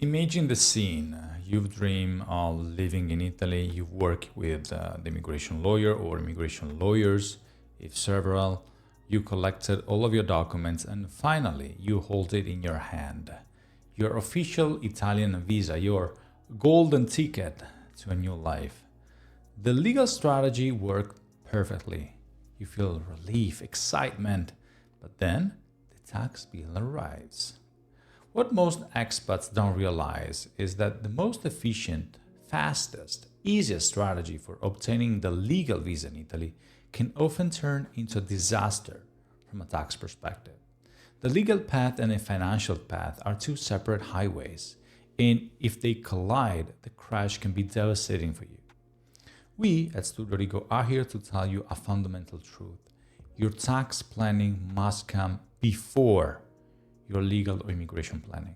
Imagine the scene. You've dreamed of living in Italy. You've worked with the immigration lawyer or immigration lawyers, if several. You collected all of your documents and finally you hold it in your hand. Your official Italian visa, your golden ticket to a new life. The legal strategy worked perfectly. You feel relief, excitement, but then the tax bill arrives. What most expats don't realize is that the most efficient, fastest, easiest strategy for obtaining the legal visa in Italy can often turn into a disaster from a tax perspective. The legal path and the financial path are two separate highways, and if they collide, the crash can be devastating for you. We at Studio Rigo are here to tell you a fundamental truth. Your tax planning must come before your legal or immigration planning.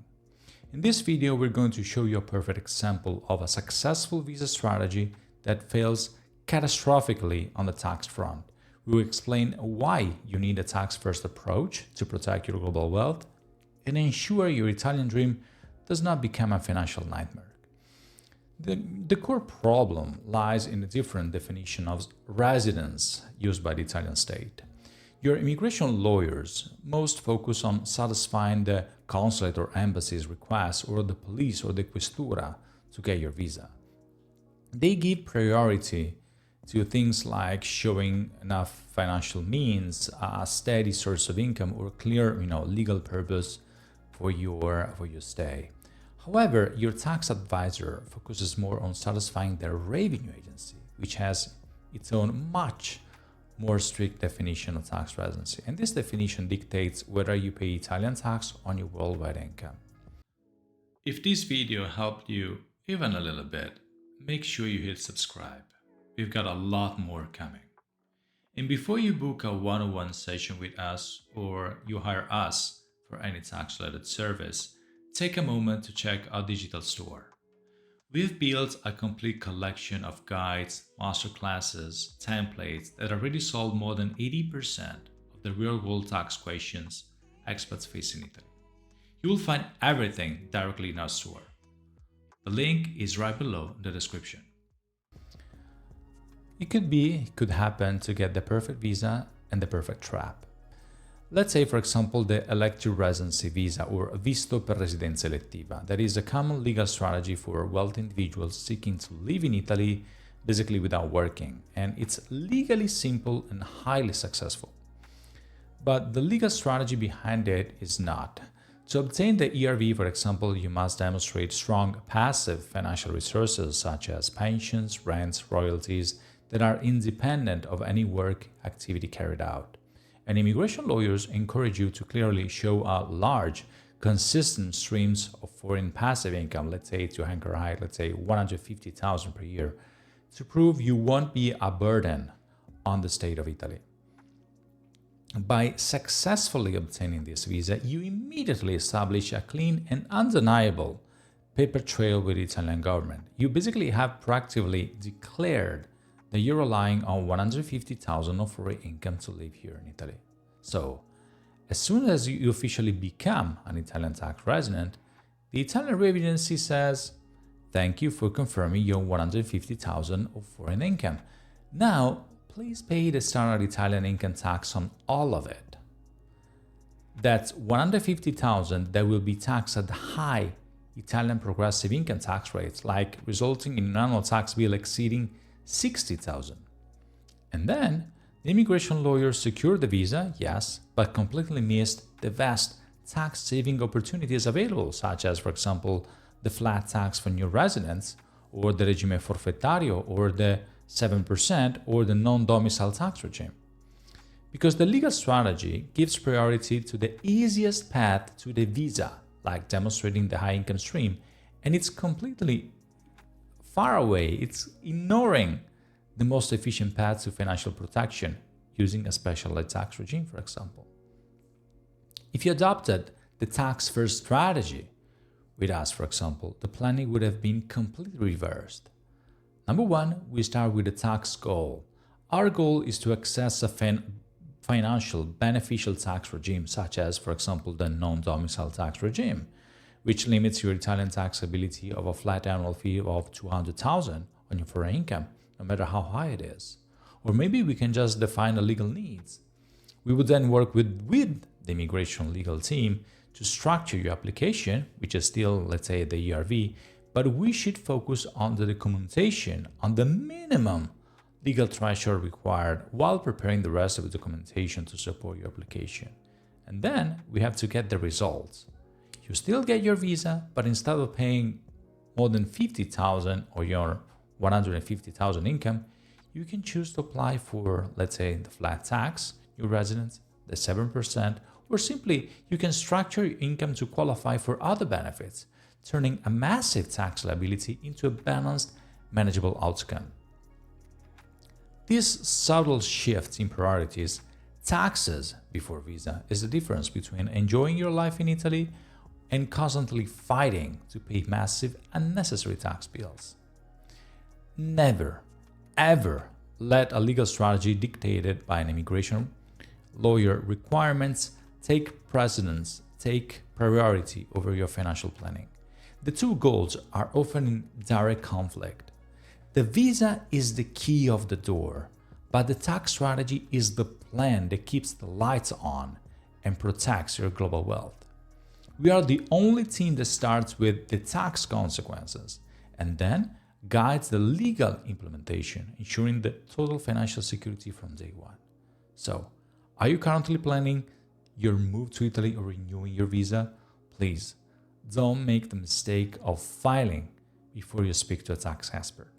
In this video, we're going to show you a perfect example of a successful visa strategy that fails catastrophically on the tax front. We will explain why you need a tax-first approach to protect your global wealth and ensure your Italian dream does not become a financial nightmare. The core problem lies in a different definition of residence used by the Italian state. Your immigration lawyers most focus on satisfying the consulate or embassy's requests or the police or the questura to get your visa. They give priority to things like showing enough financial means, a steady source of income, or clear, legal purpose for your stay. However, your tax advisor focuses more on satisfying the revenue agency, which has its own much more strict definition of tax residency. And this definition dictates whether you pay Italian tax on your worldwide income. If this video helped you even a little bit, make sure you hit subscribe. We've got a lot more coming. And before you book a one-on-one session with us or you hire us for any tax-related service, take a moment to check our digital store. We've built a complete collection of guides, masterclasses, templates that already solve more than 80% of the real-world tax questions expats face in Italy. You will find everything directly in our store. The link is right below in the description. It could happen to get the perfect visa and the perfect trap. Let's say, for example, the Elective Residence Visa or Visto per Residenza Elettiva. That is a common legal strategy for wealthy individuals seeking to live in Italy basically without working. And it's legally simple and highly successful. But the legal strategy behind it is not. To obtain the ERV, for example, you must demonstrate strong passive financial resources such as pensions, rents, royalties that are independent of any work activity carried out. And immigration lawyers encourage you to clearly show a large, consistent streams of foreign passive income, let's say to anchor high, let's say 150,000 per year, to prove you won't be a burden on the state of Italy. By successfully obtaining this visa, you immediately establish a clean and undeniable paper trail with the Italian government. You basically have proactively declared that you're relying on 150,000 of foreign income to live here in Italy. So, as soon as you officially become an Italian tax resident, the Italian Revenue Agency says, "Thank you for confirming your 150,000 of foreign income. Now, please pay the standard Italian income tax on all of it." That's 150,000 that will be taxed at high Italian progressive income tax rates, like resulting in an annual tax bill exceeding 60,000. And then the immigration lawyers secured the visa, yes, but completely missed the vast tax saving opportunities available, such as, for example, the flat tax for new residents, or the regime forfettario, or the 7%, or the non-domicile tax regime. Because the legal strategy gives priority to the easiest path to the visa, like demonstrating the high income stream, and it's completely far away. It's ignoring the most efficient path to financial protection using a specialized tax regime, for example. If you adopted the tax-first strategy with us, for example, the planning would have been completely reversed. Number one, we start with the tax goal. Our goal is to access a financial beneficial tax regime, such as, for example, the non-domicile tax regime, which limits your Italian taxability of a flat annual fee of 200,000 on your foreign income, no matter how high it is. Or maybe we can just define the legal needs. We would then work with the immigration legal team to structure your application, which is still, let's say, the ERV, but we should focus on the documentation, on the minimum legal threshold required while preparing the rest of the documentation to support your application. And then we have to get the results. You still get your visa, but instead of paying more than 50,000 or your 150,000 income, you can choose to apply for, let's say, the flat tax, new residence, the 7%, or simply you can structure your income to qualify for other benefits, turning a massive tax liability into a balanced, manageable outcome. These subtle shifts in priorities, taxes before visa, is the difference between enjoying your life in Italy and constantly fighting to pay massive, unnecessary tax bills. Never, ever let a legal strategy dictated by an immigration lawyer requirements take precedence, take priority over your financial planning. The two goals are often in direct conflict. The visa is the key of the door, but the tax strategy is the plan that keeps the lights on and protects your global wealth. We are the only team that starts with the tax consequences and then guides the legal implementation, ensuring the total financial security from day one. So, are you currently planning your move to Italy or renewing your visa? Please don't make the mistake of filing before you speak to a tax expert.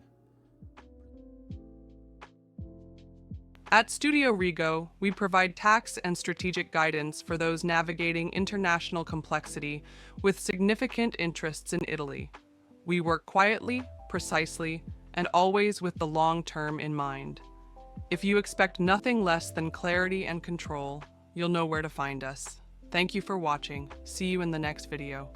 At Studio Rigo, we provide tax and strategic guidance for those navigating international complexity with significant interests in Italy. We work quietly, precisely, and always with the long term in mind. If you expect nothing less than clarity and control, you'll know where to find us. Thank you for watching. See you in the next video.